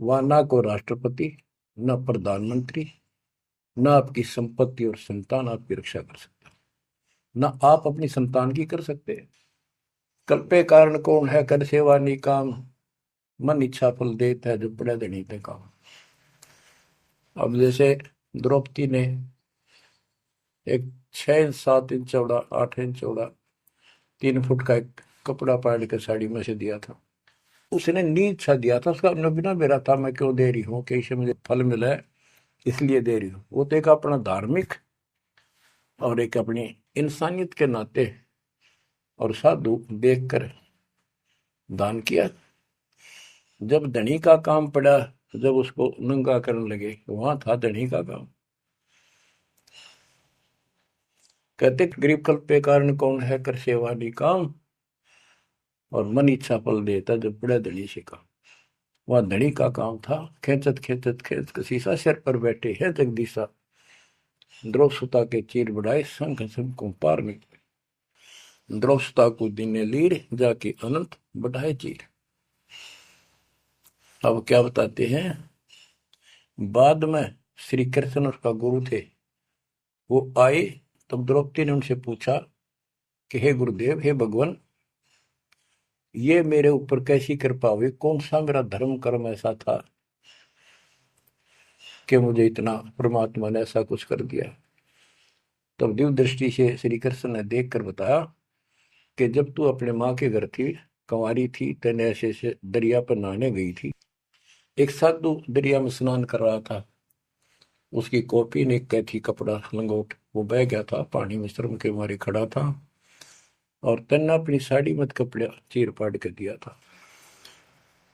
वह ना को राष्ट्रपति, ना प्रधानमंत्री, ना आपकी संपत्ति और संतान आपकी रक्षा कर सकता, ना आप अपनी संतान की कर सकते। कल्पे कारण कौन है कर सेवा निकाम, मन इच्छा फल देता है जो पड़े धनी ते काम। अब जैसे द्रौपदी ने एक 6 7 इंच चौड़ा 8 इंच चौड़ा 3 फुट का एक कपड़ा पाड़ के साड़ी में से दिया था। उसने नीच सा दिया था, उसका बिना मेरा था, मैं क्यों दे रही हूँ कि इससे मुझे फल मिला है इसलिए दे रही हूँ। वो तो एक अपना धार्मिक और एक अपनी इंसानियत के नाते और साधु देखकर दान किया। जब धनी का काम पड़ा, जब उसको नंगा करने लगे, वहां था धनी का काम। कहते गरीब कल्प पे कारण कौन है कर सेवा निकाम, और मन इच्छा फल देता जब पड़ा धनी से काम। वह धनी का काम था, खेचत खेचत खेच कसीसा सिर पर बैठे है जगदीशा, द्रौव सुता के चीर बढ़ाए संघ संघ को पार निकले, द्रौव सुता को दीने लीर जाके अनंत बढ़ाए चीर। अब क्या बताते हैं, बाद में श्री कृष्ण उसका गुरु थे, वो आए तब द्रौपदी ने उनसे पूछा कि हे गुरुदेव, हे भगवान, ये मेरे ऊपर कैसी कृपा हुई, कौन सा मेरा धर्म कर्म ऐसा था कि मुझे इतना परमात्मा ने ऐसा कुछ कर दिया। तब दिव्य दृष्टि से श्री कृष्ण ने देख कर बताया कि जब तू अपने माँ के घर थी, कंवारी थी, तेने ऐसे से दरिया पर नहाने गई थी, एक साधु दरिया में स्नान कर रहा था, उसकी कॉपी ने कैथी कपड़ा लंगोट वो बह गया था, पानी में शर्म के मारे खड़ा था, और तन्ना अपनी साड़ी मत कपड़ा चीर पाड़ के दिया था।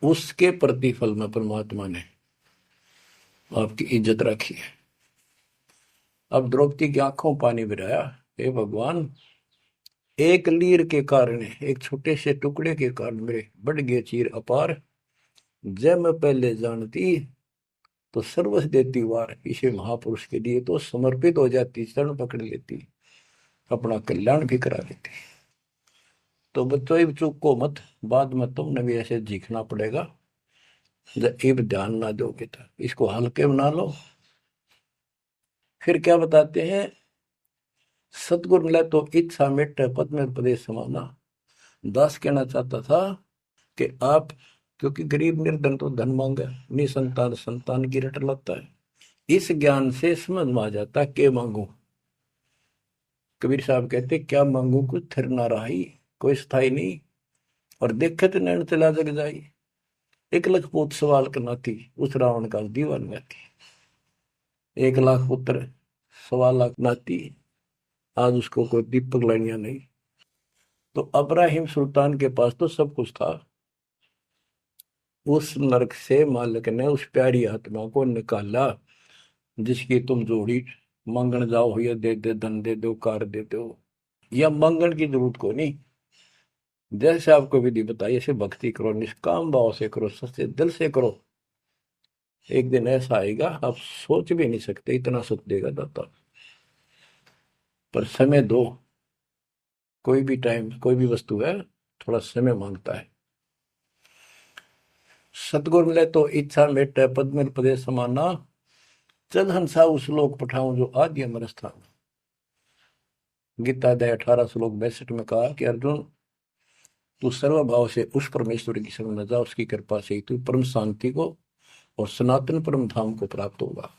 उसके प्रतिफल में परमात्मा ने आपकी इज्जत रखी है। अब द्रौपदी की आंखों पानी गिराया, हे भगवान, एक लीर के कारण, एक छोटे से टुकड़े के कारण मेरे बढ़ गए चीर अपार, जब मैं पहले जानती तो सर्वस्व देती वार, इसे महापुरुष के लिए तो समर्पित हो जाती, चरण पकड़ लेती, अपना कल्याण भी करा लेती। तो बच्चों चूक को मत, बाद में तुमने भी ऐसे जीखना पड़ेगा, जब ध्यान ना दोगे तो इसको हल्के बना लो। फिर क्या बताते हैं, सतगुर मिला तो इच्छा मिट पद में प्रदेश समाना। दास कहना चाहता था कि आप, क्योंकि गरीब निर्धन तो धन मांगा, निसंतान संतान की रट लगता है, इस ज्ञान से समझ में आ जाता के मांगू। कबीर साहब कहते क्या मांगू कुछ थिर ना रही, कोई स्थाई नहीं, और देखे तो नैन चला जग जाई, 1 लाख पूत सवाल करना थी, उस रावण का दीवान गाती, 1 लाख पुत्र 1.25 लाख नाती, आज उसको कोई दीपक लाइनिया नहीं। तो अब्राहिम सुल्तान के पास तो सब कुछ था, उस नरक से मालिक ने उस प्यारी आत्मा को निकाला, जिसकी तुम जोड़ी मांगण जाओ, या दे दे धन दे दो कार दे दो, या मांगण की जरूरत को नहीं। जैसे आपको विधि बताई ऐसे भक्ति करो, निष्काम भाव से करो, सच्चे दिल से करो, एक दिन ऐसा आएगा आप सोच भी नहीं सकते, इतना सुख देगा दाता। पर समय दो, कोई भी टाइम कोई भी वस्तु है थोड़ा समय मांगता है। सतगुर मिले तो इच्छा मेटे पद में पदे समाना, चल हंसा उस लोक पठाऊं जो आदि अमर स्थान। गीता अध्याय 18 श्लोक 62 में कहा कि अर्जुन, तू सर्वभाव से उस परमेश्वर की शरण में जा, उसकी कृपा से तू परम शांति को और सनातन परम धाम को प्राप्त होगा।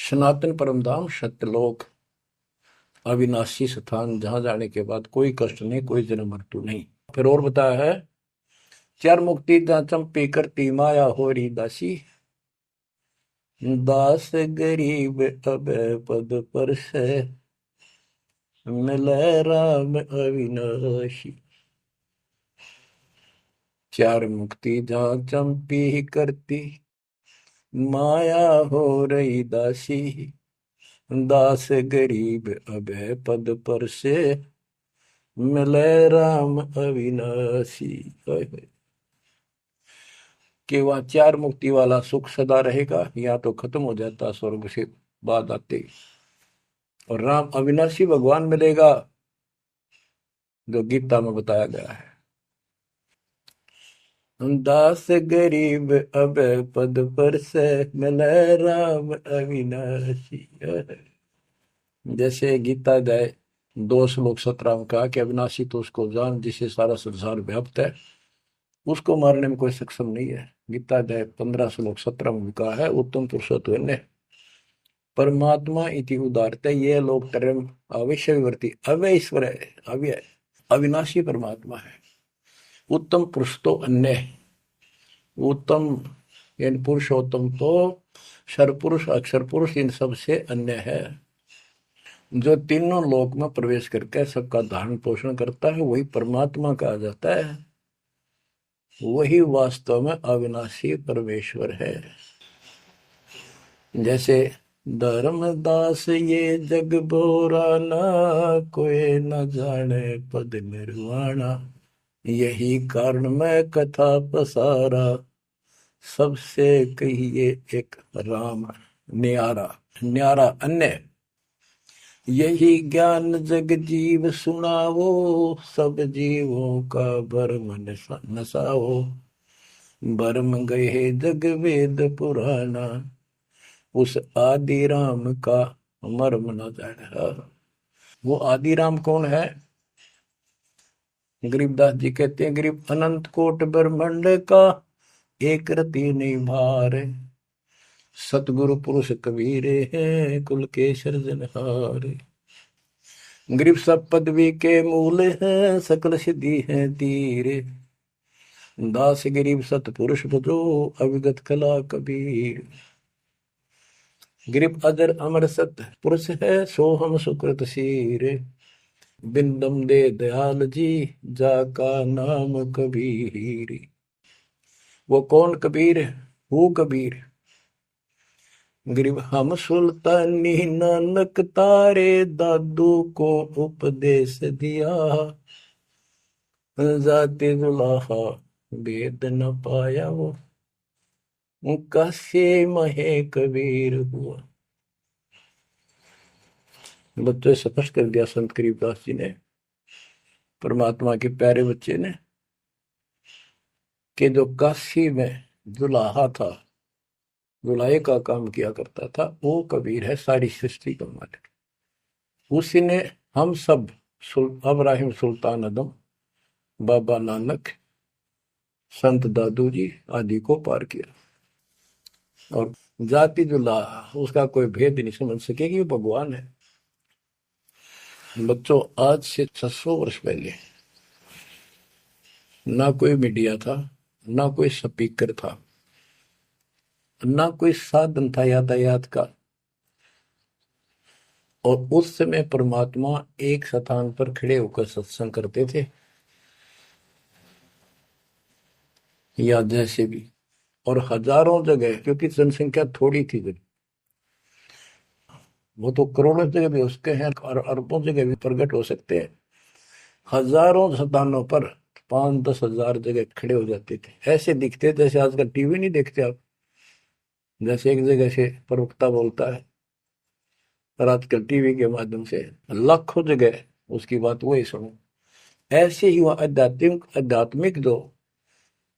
सनातन परम धाम सत्यलोक, अविनाशी स्थान, जहां जाने के बाद कोई कष्ट नहीं, कोई जन्म मृत्यु नहीं। फिर और बताया है, चार मुक्ति जहां चंपी करती माया हो रही दासी, दास गरीब अब पद पर से मिले राम अविनाशी। चार मुक्ति जहां चंपी करती माया हो रही दासी, दास गरीब अब पद पर से मिले राम अविनाशी। कि वह चार मुक्ति वाला सुख सदा रहेगा, या तो खत्म हो जाता स्वर्ग से बाद आते, और राम अविनाशी भगवान मिलेगा, जो गीता में बताया गया है, दास गरीब अब पद पर से मिले राम अविनाशी। जैसे गीता अध्याय दो श्लोक 17 में कहा कि अविनाशी तो उसको जान जिसे सारा संसार व्याप्त है, उसको मारने में कोई सक्षम नहीं है। गीता अध्याय 15 श्लोक 17 में भी कहा है, उत्तम पुरुषोत्तम परमात्मा इति उदारते ये लोग तरम अविषयवर्ती अव्यय ईश्वर है, अव्यय अविनाशी परमात्मा है। उत्तम पुरुष तो अन्य, उत्तम यानी पुरुषोत्तम तो सर्वपुरुष अक्षर पुरुष इन सब से अन्य है। जो तीनों लोक में प्रवेश करके सबका धारण पोषण करता है वही परमात्मा कहा जाता है, वही वास्तव में अविनाशी परमेश्वर है। जैसे धर्मदास ये जग बोरा ना, कोई न जाने पद निर्वाणा, यही कारण मैं कथा पसारा, सबसे कहिए एक राम न्यारा। न्यारा अन्य, यही ज्ञान जग जीव सुनावो, सब जीवों का भरम नसाओ, भरम गए जग वेद पुराना, उस आदि राम का मर्म न जाना। वो आदि राम कौन है? गरीबदास जी कहते हैं, गरीब अनंत कोट ब्रह्मांड का एक रति नहीं भार, सतगुरु पुरुष कबीरे हैं कुल के सृजनहार। गरीब सब पदवी के मूल हैं, सकल सिद्धि है तीर, दास गरीब सतपुरुष भजो अविगत कला कबीर। गरीब अजर अमर सत पुरुष है, सो हम सुकृत शीर, बिंदम दे दयाल जी जाका नाम कबीर। वो कौन कबीर है? वो कबीर गरीब हम सुल्तानी नानक तारे, दादू को उपदेश दिया, जाते जुलाहा वेद न पाया, वो कासे महे कबीर हुआ। बच्चों स्पष्ट कर दिया संत गरीबदास जी ने, परमात्मा के प्यारे बच्चे ने, कि जो काशी में जुलाहा था, जुलाहे का काम किया करता था, वो कबीर है, सारी सृष्टि का मालिक। उसी ने हम सब अब्राहिम सुल्तान आदम, बाबा नानक, संत दादू जी आदि को पार किया। और जाति जुलाहा उसका कोई भेद नहीं समझ सके कि वो भगवान है। बच्चों आज से 600 वर्ष पहले ना कोई मीडिया था, ना कोई स्पीकर था, ना कोई साधन था यातायात का, और उस समय परमात्मा एक स्थान पर खड़े होकर सत्संग करते थे, या जैसे भी, और हजारों जगह, क्योंकि जनसंख्या थोड़ी थी जब, वो तो करोड़ों जगह भी उसके हैं और अरबों जगह भी प्रकट हो सकते हैं। हजारों स्थानों पर 5-10 हजार जगह खड़े हो जाते थे, ऐसे दिखते जैसे आजकल टीवी नहीं देखते आप, जैसे एक जगह से प्रवक्ता बोलता है और आजकल टीवी के माध्यम से लाखों जगह उसकी बात वही सुनो। ऐसे ही वह आध्यात्मिक जो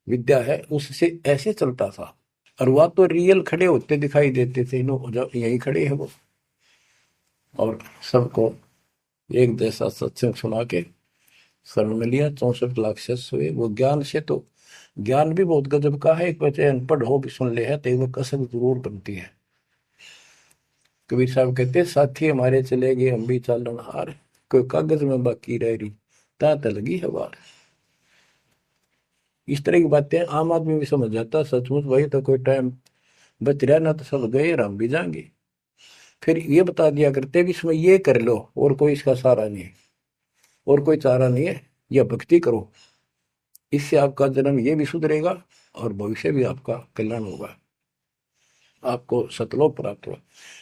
विद्या है उससे ऐसे चलता था, और वह तो रियल खड़े होते दिखाई देते थे, यही खड़े हैं वो, और सबको एक जैसा सत्संग सुना के शरण में लिया। 64 लाख शिष्य हुए। वो ज्ञान से तो, ज्ञान भी बहुत गजब का है, एक बच्चे अनपढ़ हो भी सुन ले है तो वो कसक जरूर बनती है। कबीर साहब कहते, साथी हमारे चले गए हम भी चालन हार, कोई कागज में बाकी रह रही तात लगी है बार। इस तरह की बातें आम आदमी भी समझ जाता, सचमुच भाई तो कोई टाइम बच रहा ना, तो सब गए हम भी जाएंगे। फिर ये बता दिया करते भी इसमें ये कर लो और कोई इसका सहारा नहीं है, और कोई चारा नहीं है, या भक्ति करो, इससे आपका जन्म ये भी सुधरेगा और भविष्य भी आपका कल्याण होगा, आपको सतलोक प्राप्त होगा।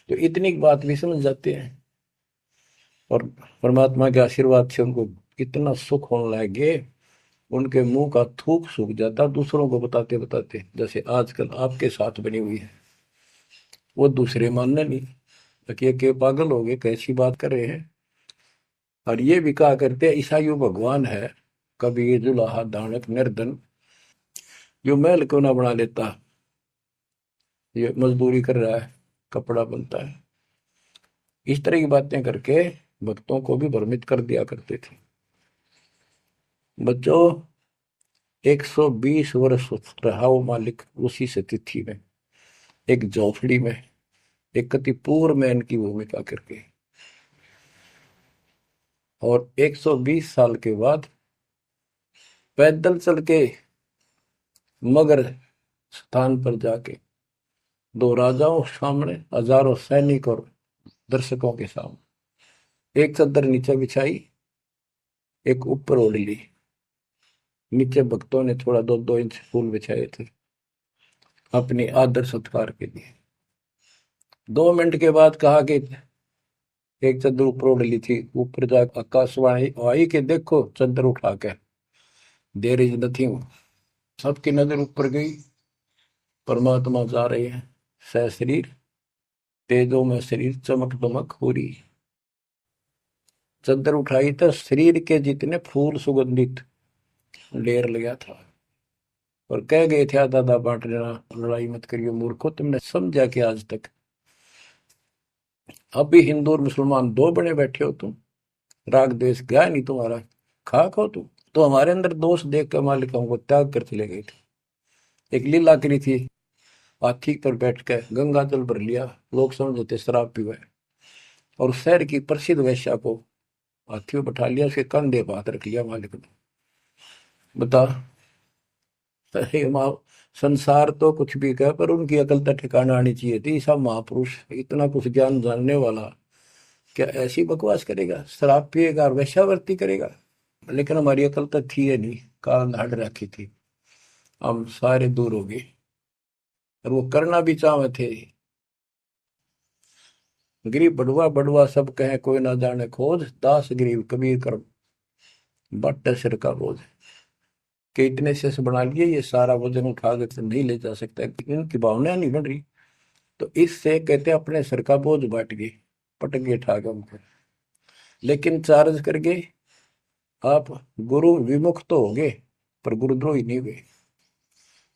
तो इतनी बात भी समझ जाते हैं, और परमात्मा के आशीर्वाद से उनको इतना सुख होने लगे, उनके मुंह का थूक सूख जाता दूसरों को बताते बताते, जैसे आजकल आपके साथ बनी हुई है। वो दूसरे मानने नहीं कि पागल हो गए, कैसी बात कर रहे हैं। और ये भी कहा करते ईसाइयों भगवान है, कबीर जुलाहा दानक निर्धन, जो महल क्यों ना बना लेता, ये मजदूरी कर रहा है, कपड़ा बनता है। इस तरह की बातें करके भक्तों को भी भ्रमित कर दिया करते थे। बच्चों, 120 वर्ष रहा वो मालिक उसी से तिथि में, एक झोपड़ी में, एक कति पूर्व मैन की भूमिका करके। और 120 साल के बाद पैदल चल के मगर स्थान पर जाके, दो राजाओं सामने, हजारों सैनिक और दर्शकों के सामने, एक चादर नीचे बिछाई, एक ऊपर ओढ़ ली। नीचे भक्तों ने थोड़ा 2-2 इंच फूल बिछाए थे अपनी आदर सत्कार के लिए। 2 मिनट के बाद कहा कि एक चादर ऊपर ओढ़ ली थी, ऊपर जाकर आकाशवाणी आई कि देखो चादर उठा के, देर इज नथिंग। सबकी नजर ऊपर गई। परमात्मा जा रहे हैं सह शरीर, तेजो में शरीर चमक दमक हो रही। चादर उठाई तो शरीर के जितने फूल सुगंधित ढेर लगा था। और कह गए थे दादा बांट लेना, लड़ाई मत करियो मूर्खो, तुमने समझा कि आज तक अब भी हिंदू और मुसलमान दो बने बैठे हो तुम, राग द्वेष गया नहीं तुम्हारा, खाक हो तुम। तो हमारे अंदर दोष देख कर मालिक हमको त्याग कर चले गए थे। एक लीला करी थी, हाथी पर बैठ कर गंगा जल भर लिया, लोग समझते थे शराब पीवा है, और शहर की प्रसिद्ध वेश्या को हाथी में बैठा लिया, उसके कंधे पर हाथ रख लिया मालिक ने। बता, अरे माँ, संसार तो कुछ भी कहे पर उनकी अकल तो ठिकाना आनी चाहिए थी। सब महापुरुष, इतना कुछ ज्ञान जानने वाला, क्या ऐसी बकवास करेगा, शराब पिएगा और वेश्यावृत्ति करेगा। लेकिन हमारी अकल तो थी है नहीं, कान हट रखी थी, हम सारे दूर हो गए। और वो करना भी चाहे थे। गरीब बड़ुआ बड़ुआ सब कहे कोई ना जाने खोज, दास गरीब कबीर कर बट सिर का बोझ। कि इतने से बना लिए, ये सारा वजन उठा कर नहीं ले जा सकता, इनकी भावना नहीं बन रही। तो इससे कहते अपने सिर का बोझ बांट गए, पटक गए ठाक हमको। लेकिन चार्ज करके आप गुरु विमुख तो हो गए, पर गुरुद्रोही नहीं हुए।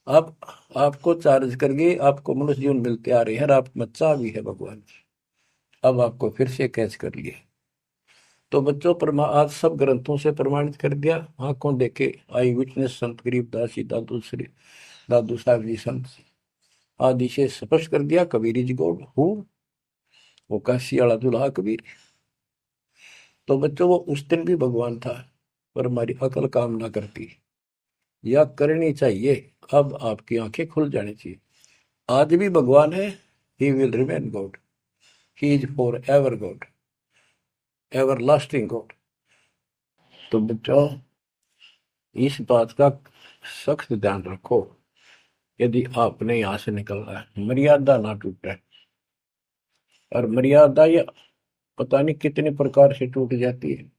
अब आपको चार्ज करके आपको मनुष्य जीवन मिलते आ रहे हैं, और आप बच्चा भी है भगवान। अब आपको फिर से कैच कर लिए। तो बच्चों, आज सब ग्रंथों से प्रमाणित कर दिया, आंखों देखे आई विटनेस संत गरीबदास जी, दादू साहब जी संत आदि से स्पष्ट कर दिया, कबीर इज गॉड हूँ, वो काशी वाला दुल्हा कबीर। तो बच्चों, वो उस दिन भी भगवान था, पर हमारी अकल काम ना करती, या करनी चाहिए। अब आपकी आंखें खुल जानी चाहिए। आज भी भगवान है, he will remain God, he is for ever God, ever lasting God. तो बच्चों, इस बात का सख्त ध्यान रखो, यदि आपने यहां से निकलना है, मर्यादा ना टूटे। और मर्यादा ये पता नहीं कितने प्रकार से टूट जाती है।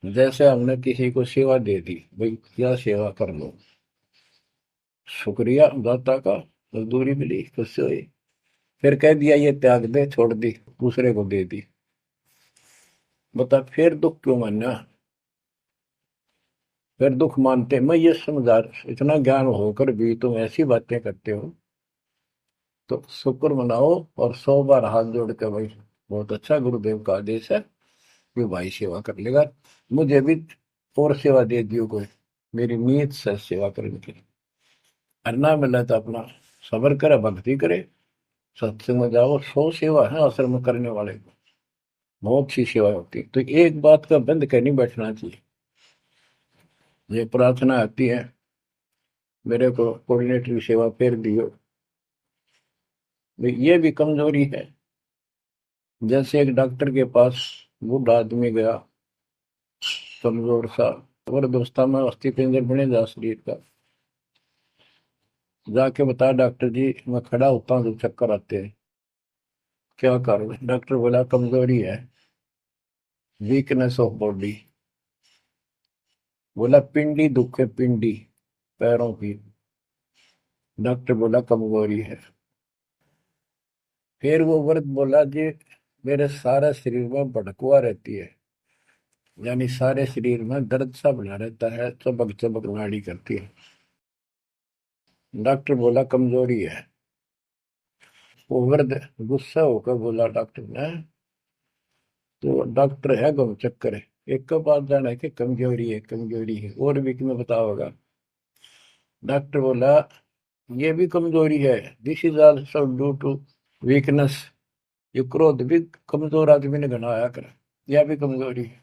जैसे हमने किसी को सेवा दे दी, भाई क्या सेवा कर लो, शुक्रिया दाता का, मजदूरी मिली, खुश हुई, फिर कह दिया ये त्याग दे, छोड़ दी, दूसरे को दे दी। बता फिर दुख क्यों मानना, फिर दुख मानते। मैं ये समझा, इतना ज्ञान होकर भी तुम ऐसी बातें करते हो, तो शुक्र मनाओ और 100 बार हाथ जोड़ के, भाई बहुत अच्छा, गुरुदेव का आदेश है कि भाई सेवा कर लेगा, मुझे भी और सेवा दे दियो कोई, मेरी नीयत से सेवा करने की। अन्ना मिला तो अपना सबर करे, भक्ति करे, सत्संग में जाओ, 100 सेवा है आश्रम में करने वाले को, बहुत सी सेवा होती है। तो एक बात का बंद कर नहीं बैठना चाहिए। ये प्रार्थना आती है, मेरे को कोऑर्डिनेटर की सेवा फेर दियो, ये भी कमजोरी है। जैसे एक डॉक्टर के पास बूढ़ा आदमी गया, कमजोर सा, और दोस्ता में अस्थि पिंजर बने जा शरीर का, जाके बता डॉक्टर जी मैं खड़ा होता हूँ तो चक्कर आते हैं, क्या करूँ। डॉक्टर बोला कमजोरी है, वीकनेस ऑफ बॉडी। बोला पिंडी दुख है, पिंडी पैरों की। डॉक्टर बोला कमजोरी है। फिर वो वर्द बोला जी मेरे सारा शरीर में भड़कुआ रहती है, यानी सारे शरीर में दर्द सा बना रहता है, चबक चबक नाड़ी करती है। डॉक्टर बोला कमजोरी है। वो वर्द गुस्सा होकर बोला डॉक्टर ने, तो डॉक्टर है गम चक्कर है, एक का पास जाना है कि कमजोरी है कमजोरी है, और भी तुम्हें बताओगा। डॉक्टर बोला ये भी कमजोरी है, this is also due to weakness. ये क्रोध भी कमजोर आदमी ने घना आया कर, यह भी कमजोरी है।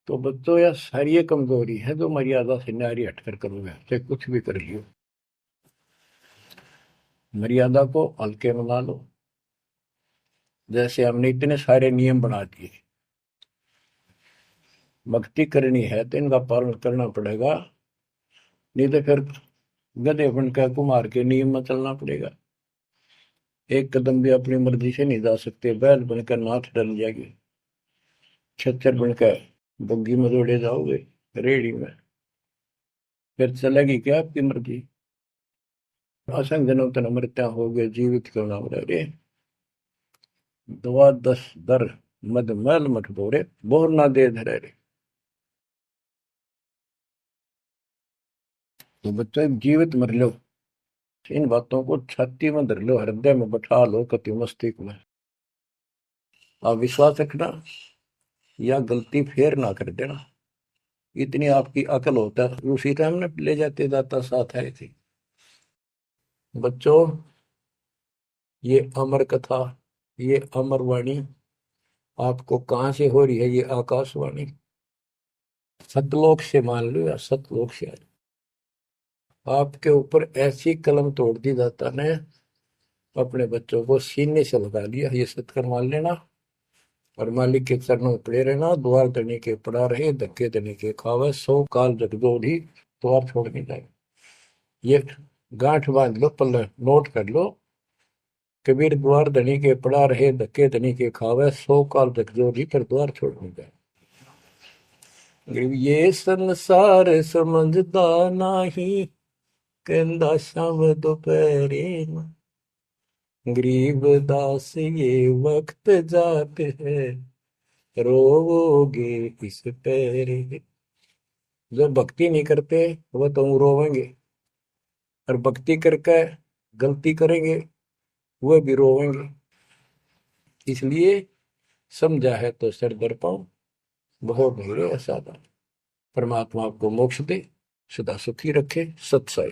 तो बच्चों यह सारी ये कमजोरी है जो मर्यादा से नारी हटकर करोगे, चाहे कुछ भी कर लियो। मर्यादा को हल्के में ना लो। जैसे हमने इतने सारे नियम बना दिए, भक्ति करनी है तो इनका पालन करना पड़ेगा, नहीं तो फिर गधे बनकर कुमार के नियम में चलना पड़ेगा। एक कदम भी अपनी मर्जी से नहीं जा सकते, बैल बनकर नाथ डल जाएगी, छच्चर बनकर बग्गी में दौड़े जाओगे रेड़ी में, फिर चलेगी क्या आपकी मर्जी। असंग जन्म तन मृत्या हो गए जीवित क्यों नाम रे, दवा दस दर मद मैल मठ बोरे, बोर ना दे धरे रे। तो बच्चों जीवित मर लो, इन बातों को छाती में धर लो, हृदय में बैठा लो, कति मस्तिष्क में। आप विश्वास रखना, या गलती फेर ना कर देना, इतनी आपकी अकल होता है। उसी टाइम ने ले जाते दाता साथ आए थे। बच्चों ये अमर कथा, ये अमर वाणी आपको कहां से हो रही है, ये आकाशवाणी सतलोक से मान लो, या सतलोक से आपके ऊपर ऐसी कलम तोड़ दी दाता ने, अपने बच्चों को सीने से लगा लिया। ये सत्कर मान लेना, और मालिक के चरणों में पड़े रहना। द्वार दने के पड़ा रहे, धक्के दने के खावे, 100 काल जगदोधी द्वार छोड़ के जाए। ये गांठ बांध लो, पल्ले नोट कर लो। कबीर द्वार धनी के पड़ा रहे, धक्के धनी के खावे, 100 काल जगदोधी फिर द्वार छोड़ के जाए। ये संसार समझदा नाही, कहंदा शाम दोपहरे में, गरीब दास ये वक्त जाते है, रोवोगे इस पैरे। जो भक्ति नहीं करते वो तो रोवेंगे, और भक्ति करके गलती करेंगे वो भी रोवेंगे। इसलिए समझा है तो सर दर पाओ, बहुत भीड़े असाधा। परमात्मा आपको मोक्ष दे, सदा सुखी रखे। सत्संग।